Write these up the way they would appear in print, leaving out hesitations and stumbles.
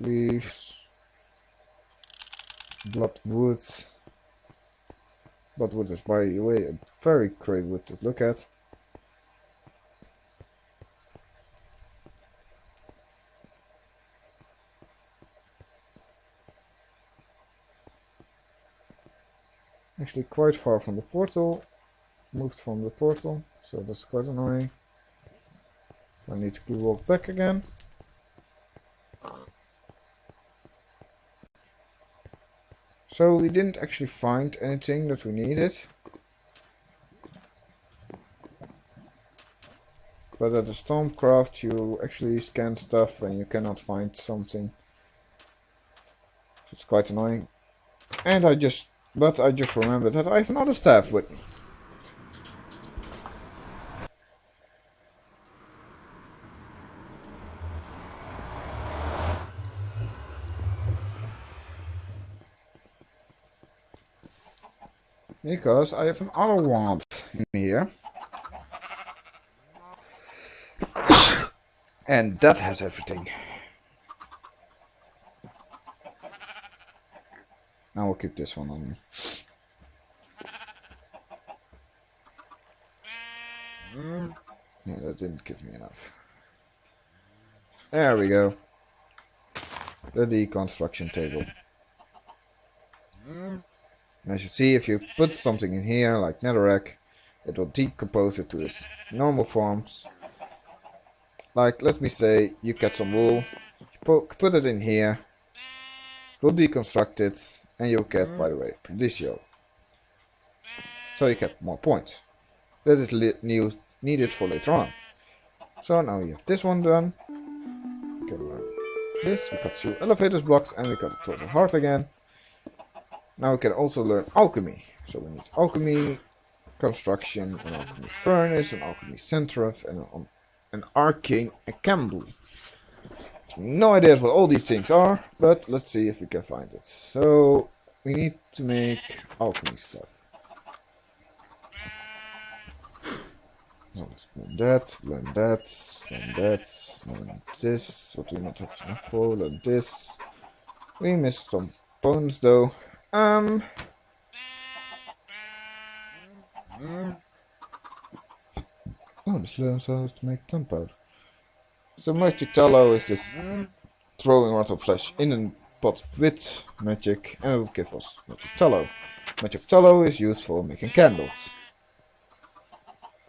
leaves, bloodwood. Bloodwood is, by the way, a very great wood to look at. Actually quite far from the portal. Moved from the portal, so that's quite annoying. I need to walk back again. So we didn't actually find anything that we needed. But at the Stormcraft you actually scan stuff and you cannot find something. It's quite annoying. And I just remembered that I have another staff with me. Because I have another wand in here. And that has everything. Now I'll keep this one on me. Yeah, that didn't give me enough. There we go. The deconstruction table. As you see, if you put something in here, like netherrack, it will decompose it to its normal forms. Like, let me say, you get some wool, you put it in here, it will deconstruct it, and you'll get, by the way, Prodicio. So you get more points. That is needed for later on. So now you have this one done. We can learn this, we got 2 elevators blocks, and we got a total heart again. Now we can also learn alchemy. So we need alchemy, construction, an alchemy furnace, an alchemy centrifuge, and an arcane assembly. No idea what all these things are, but let's see if we can find it. So we need to make alchemy stuff. Let's learn that, learn that, learn that, learn this. What do we not have enough for? Learn this. We missed some bones though. Oh, this learns how to make gunpowder. So magic tallow is this throwing rotten flesh in a pot with magic, and it will give us magic tallow. Magic tallow is used for making candles.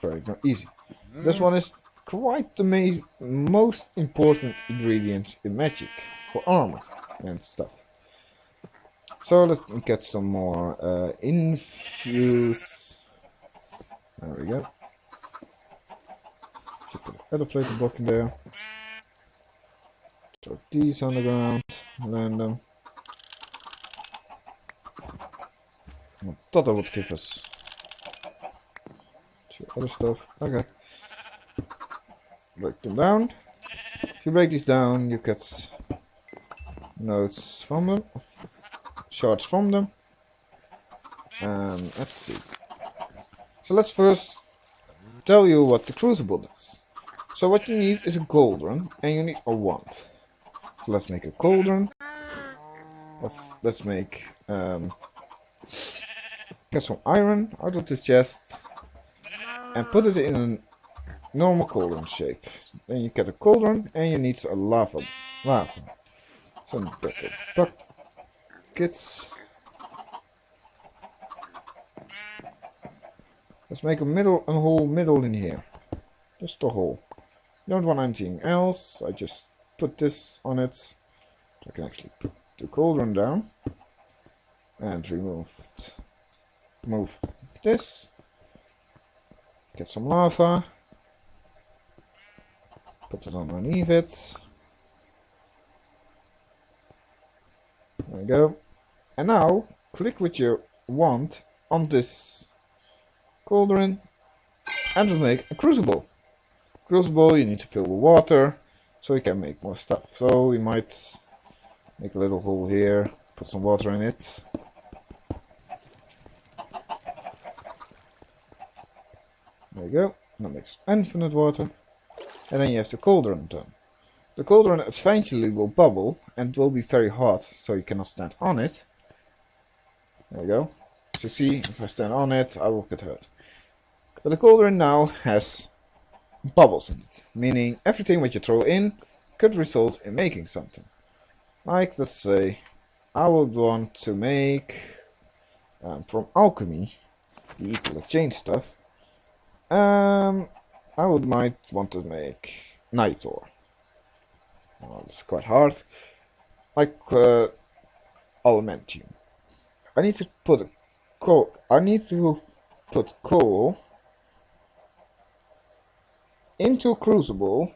Very easy. This one is quite the most important ingredient in magic for armor and stuff. So let's get some more infuse. There we go. Just put an elevator block in there. Throw these on the ground. Land them. I thought that would give us 2 other stuff. Okay. Break them down. If you break these down, you get nodes from them. Shards from them. Let's see. So let's first tell you what the crucible does. So what you need is a cauldron and you need a wand. So let's make a cauldron. Let's make get some iron out of this chest and put it in a normal cauldron shape. Then you get a cauldron and you need a lava. Some better buckets. Let's make a whole middle in here. Just a hole. Don't want anything else. I just put this on it. So I can actually put the cauldron down. And move this. Get some lava. Put it underneath it. There we go. And now click with your wand on this cauldron and we'll make a crucible. Crucible you need to fill with water so you can make more stuff. So we might make a little hole here, put some water in it. There you go. That makes infinite water. And then you have the cauldron done. The cauldron eventually will bubble and will be very hot, so you cannot stand on it. There you go. As you see, if I stand on it, I will get hurt. But the cauldron now has bubbles in it, meaning everything what you throw in could result in making something. Like, let's say, I would want to make, from alchemy, the equal exchange stuff, I might want to make night ore. Well, it's quite hard. Like aluminium. I need to put coal into a crucible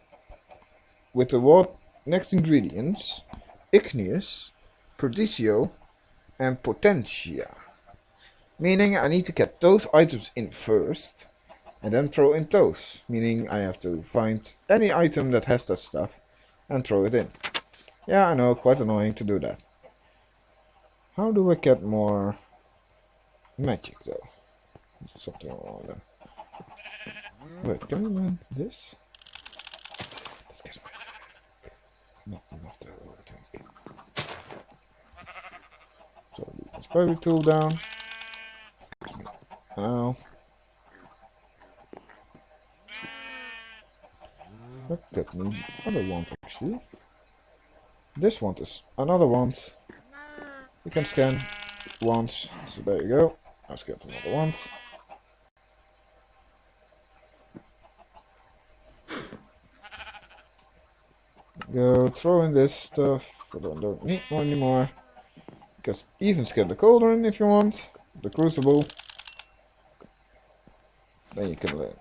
with the next ingredients: igneous, prodigio, and potentia. Meaning I need to get those items in first and then throw in those. Meaning I have to find any item that has that stuff and throw it in. Yeah, I know, quite annoying to do that. How do I get more magic though? Something along there. Wait, can we learn this? Let's get magic. Not enough though, I think. So the spider tool down. Now. Look at me. Other wand actually. This one is another wand. You can scan once, so there you go. Let's get another wand. Go throw in this stuff. I don't need more anymore. Because even scan the cauldron if you want. The crucible. Then you can learn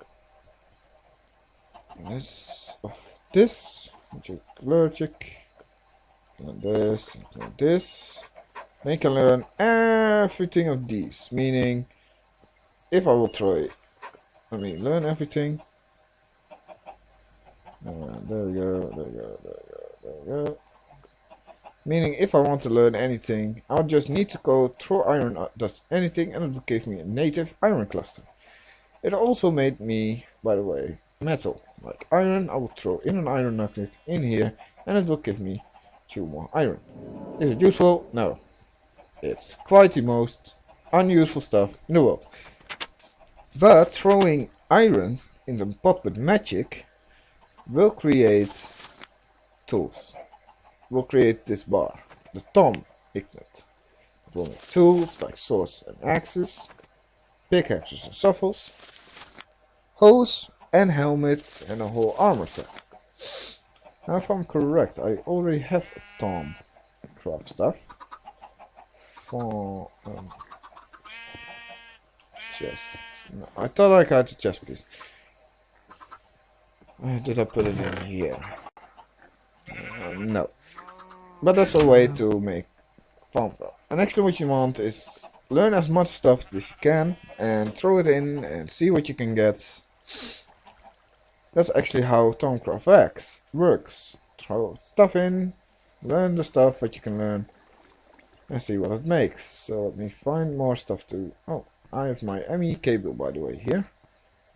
this of this. Magic allergic. And this. And this. Then you can learn everything of these. Meaning, if I will try, learn everything. There we go, there we go, there we go, there we go. Meaning, if I want to learn anything, I'll just need to go throw iron does anything, and it will give me a native iron cluster. It also made me, by the way, metal. Like iron, I will throw in an iron nugget in here, and it will give me 2 more iron. Is it useful? No. It's quite the most unuseful stuff in the world. But throwing iron in the pot with magic will create tools. Will create this bar, the Tom Ignite. It will make tools like swords and axes, pickaxes and shovels, hose and helmets, and a whole armor set. Now, if I'm correct, I already have a Tom craft stuff for chest. No, I thought I had a chest piece. Did I put it in here? No. But that's a way to make farm though. And actually what you want is learn as much stuff as you can and throw it in and see what you can get. That's actually how Thaumcraft works. Throw stuff in, learn the stuff that you can learn, and see what it makes. So let me find more stuff to... Oh, I have my ME cable by the way here.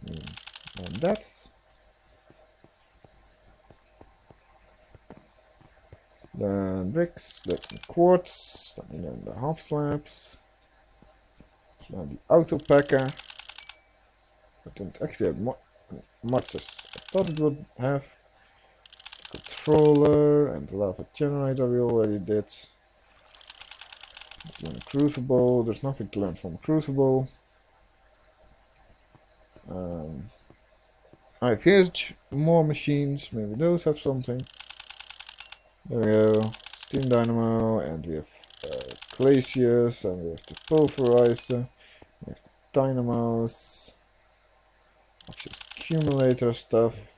And that's... Then bricks, then quartz, then the half slabs. Now the auto packer. I didn't actually have much as I thought it would have. The controller and the lava generator we already did. Let's learn a crucible. There's nothing to learn from a crucible. I have huge more machines. Maybe those have something. There we go, steam dynamo, and we have glaciers, and we have the pulverizer, we have the dynamos, which is accumulator stuff.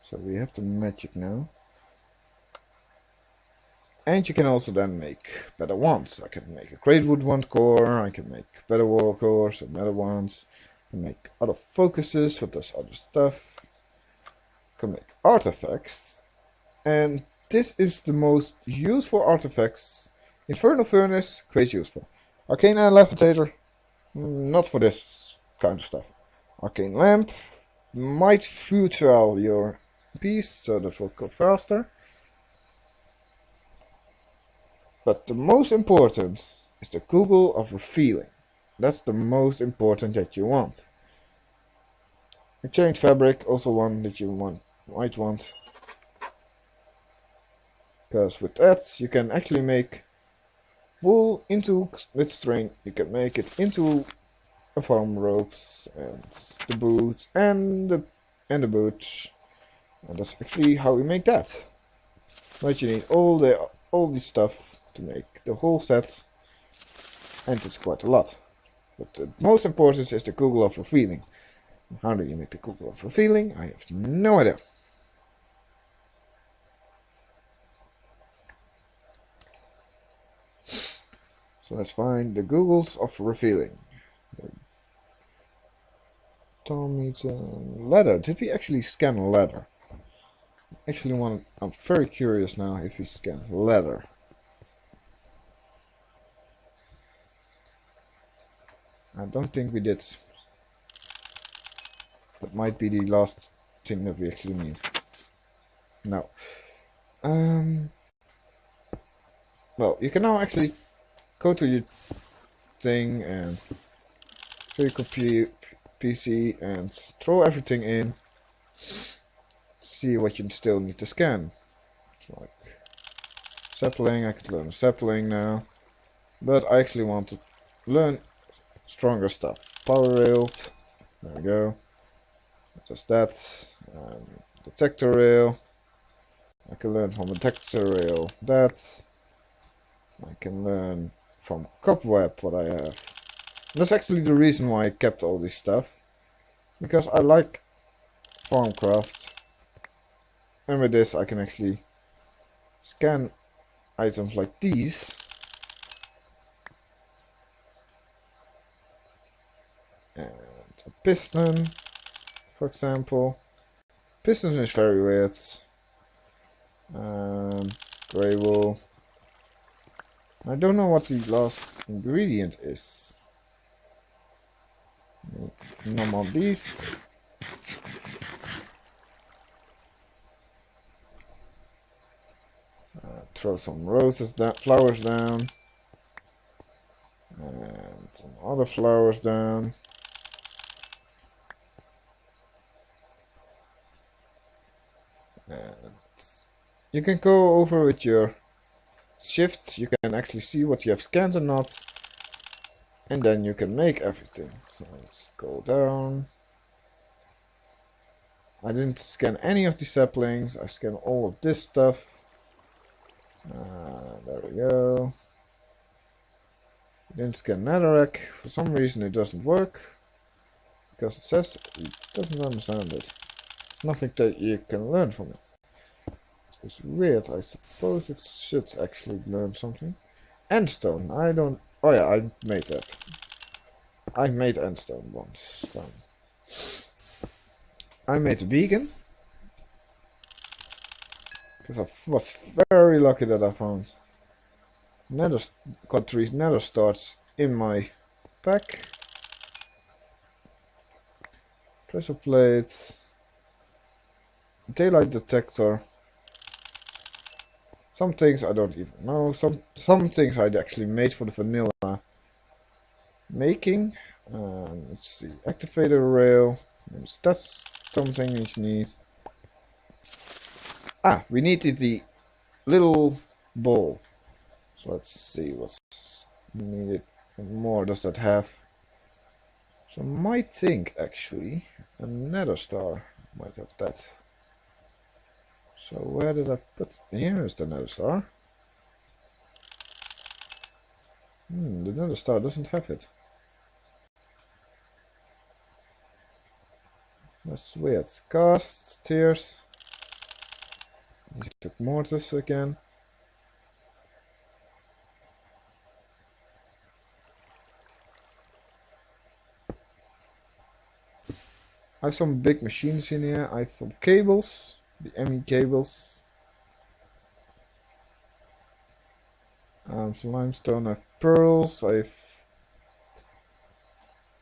So we have the magic now. And you can also then make better wands. I can make a great wood wand core, I can make better wall cores and better wands. I can make other focuses with this other stuff. I can make artifacts. And this is the most useful artifacts Infernal Furnace, quite useful. Arcane Levitator, not for this kind of stuff. Arcane Lamp might future your beast, so that will go faster. But the most important is the Google of Revealing. That's the most important that you want. Exchange Fabric, also one that you might want. Because with that you can actually make wool into, with string, you can make it into a farm ropes and the boot and the boot. And that's actually how we make that. But you need all the stuff to make the whole set, and it's quite a lot. But the most important is the Google of Revealing. How do you make the Google of Revealing? I have no idea. So let's find the Googles of Revealing. Leather. Did we actually scan leather? I'm very curious now if we scan leather. I don't think we did. That might be the last thing that we actually need. No. Well, you can now actually go to your thing and to your PC and throw everything in. See what you still need to scan. It's like sapling. I could learn a sapling now, but I actually want to learn stronger stuff. Power rails. There we go. Just that. Detector rail. I can learn from detector rail that. I can learn from cobweb what I have. That's actually the reason why I kept all this stuff, because I like farmcraft, and with this I can actually scan items like these. And a piston, for example. Piston is very weird. Grey wool. I don't know what the last ingredient is. No more bees. Throw some roses down, flowers down, and some other flowers down. And you can go over with your shifts. You can actually see what you have scanned or not, and then you can make everything. So let's go down. I didn't scan any of the saplings. I scanned all of this stuff. There we go. Didn't scan netherrack. For some reason it doesn't work, because it says it doesn't understand it. There's nothing that you can learn from it. It's weird. I suppose it should actually learn something. Endstone. I don't. Oh yeah, I made that. I made endstone once. I made a beacon, because I was very lucky that I found got 3 nether starts in my pack. Pressure plates, daylight detector. Some things I don't even know. Some things I actually made for the vanilla making. Let's see, activator rail. That's something you need. Ah, we needed the little ball. So let's see what's needed. What more does that have? So I might think actually a nether star might have that. So where did I put? Here is the nether star. The nether star doesn't have it. That's weird. Cast, tears. He took mortars again. I have some big machines in here. I have some cables, the ME cables. Some limestone, I have pearls, I have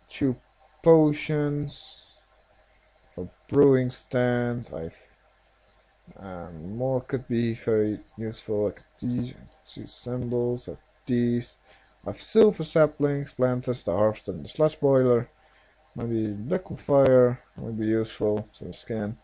2 potions, a brewing stand, I have more could be very useful, like these 2 symbols, I have these, I have silver saplings, planters, the harvester and the sludge boiler, maybe liquefier would be useful, so scan.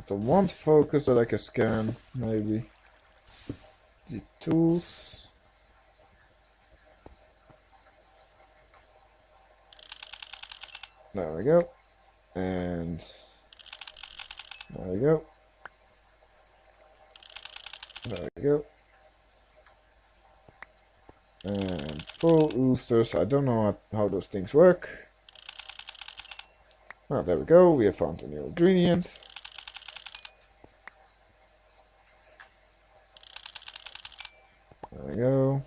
The one focus that I can scan, maybe. The tools. There we go. And there we go. There we go. And pearl oysters. I don't know how those things work. Oh, there we go. We have found a new ingredient. There we go.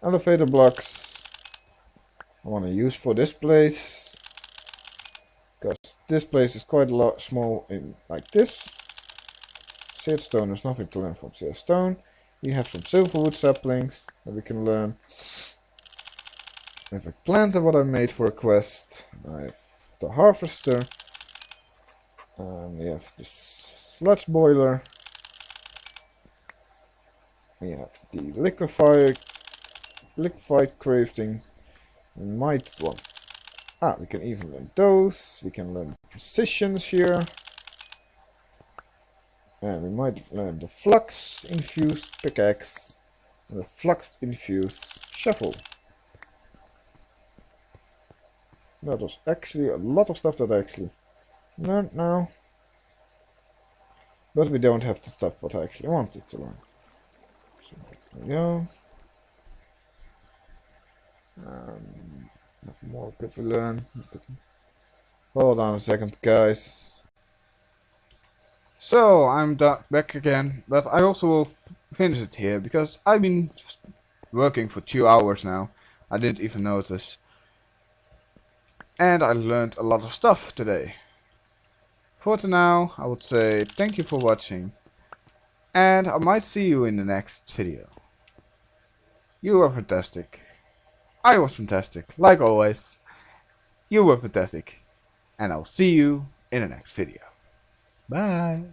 Elevator blocks. I want to use for this place. Because this place is quite a lot small in like this. Seared stone, there's nothing to learn from seared stone. We have some silverwood saplings that we can learn. I have a planter what I made for a quest. I have the harvester. We have the sludge boiler. We have the liquefied crafting. We might one. We can even learn those. We can learn precisions here. And we might learn the flux infused pickaxe and the flux infused shovel. That was actually a lot of stuff that I actually learned now. But we don't have the stuff what I actually wanted to learn. So there we go. What more could we learn? Hold on a second, guys. So I'm back again, but I also will finish it here because I've been working for 2 hours now. I didn't even notice. And I learned a lot of stuff today. For now, I would say thank you for watching. And I might see you in the next video. You were fantastic. I was fantastic, like always. You were fantastic. And I'll see you in the next video. Bye.